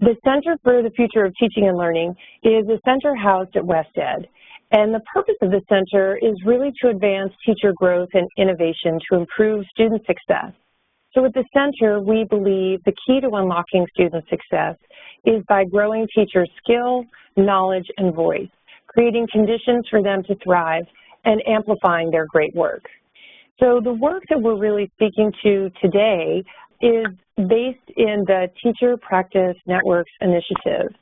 The Center for the Future of Teaching and Learning is a center housed at WestEd. And the purpose of the center is really to advance teacher growth and innovation to improve student success. So at the center, we believe the key to unlocking student success is by growing teachers' skill, knowledge, and voice, creating conditions for them to thrive, and amplifying their great work. So the work that we're really speaking to today is based in the Teacher Practice Networks initiative.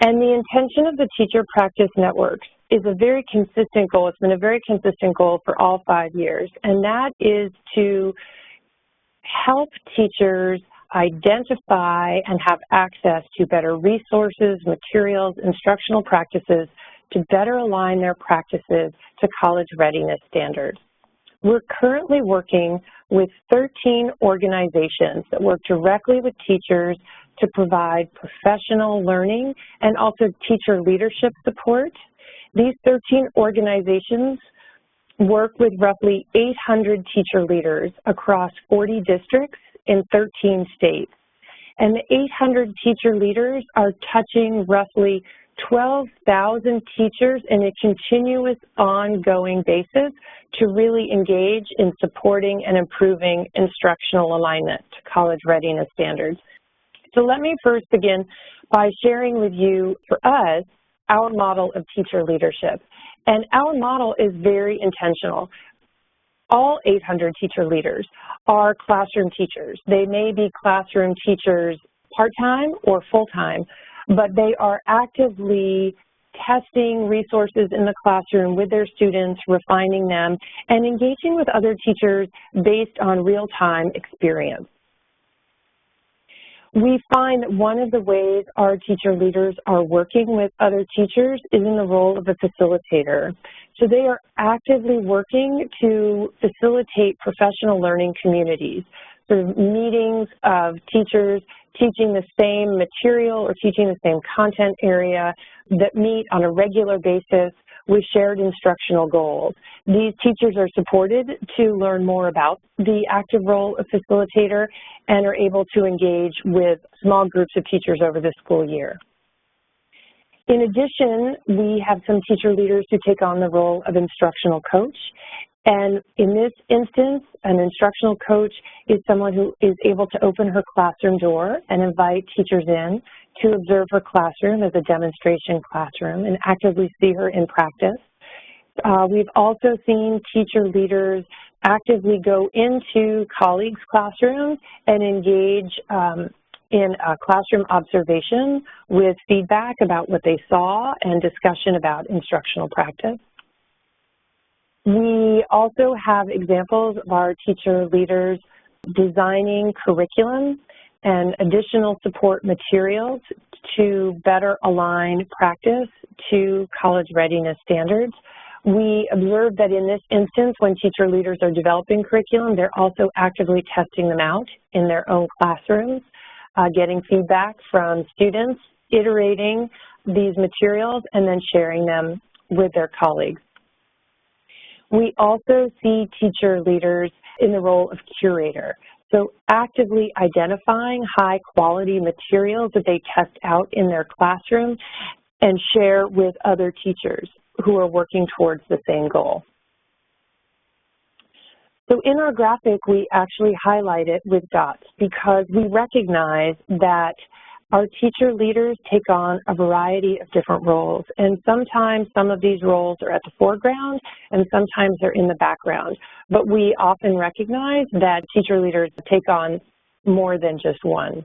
And the intention of the Teacher Practice Networks is a very consistent goal. It's been a very consistent goal for all 5 years, and that is to help teachers identify and have access to better resources, materials, instructional practices to better align their practices to college readiness standards. We're currently working with 13 organizations that work directly with teachers to provide professional learning and also teacher leadership support. These 13 organizations work with roughly 800 teacher leaders across 40 districts in 13 states. And the 800 teacher leaders are touching roughly 12,000 teachers in a continuous, ongoing basis to really engage in supporting and improving instructional alignment to college readiness standards. So let me first begin by sharing with you, for us, our model of teacher leadership. And our model is very intentional. All 800 teacher leaders are classroom teachers. They may be classroom teachers part-time or full-time, but they are actively testing resources in the classroom with their students, refining them, and engaging with other teachers based on real-time experience. We find that one of the ways our teacher leaders are working with other teachers is in the role of a facilitator. So they are actively working to facilitate professional learning communities, sort of meetings of teachers teaching the same material or teaching the same content area that meet on a regular basis with shared instructional goals. These teachers are supported to learn more about the active role of facilitator and are able to engage with small groups of teachers over the school year. In addition, we have some teacher leaders who take on the role of instructional coach. And in this instance, an instructional coach is someone who is able to open her classroom door and invite teachers in to observe her classroom as a demonstration classroom and actively see her in practice. We've also seen teacher leaders actively go into colleagues' classrooms and engage in a classroom observation with feedback about what they saw and discussion about instructional practice. We also have examples of our teacher leaders designing curriculum and additional support materials to better align practice to college readiness standards. We observe that in this instance, when teacher leaders are developing curriculum, they're also actively testing them out in their own classrooms, getting feedback from students, iterating these materials, and then sharing them with their colleagues. We also see teacher leaders in the role of curator, so actively identifying high-quality materials that they test out in their classroom and share with other teachers who are working towards the same goal. So in our graphic, we actually highlight it with dots because we recognize that our teacher leaders take on a variety of different roles, and sometimes some of these roles are at the foreground and sometimes they're in the background. But we often recognize that teacher leaders take on more than just one.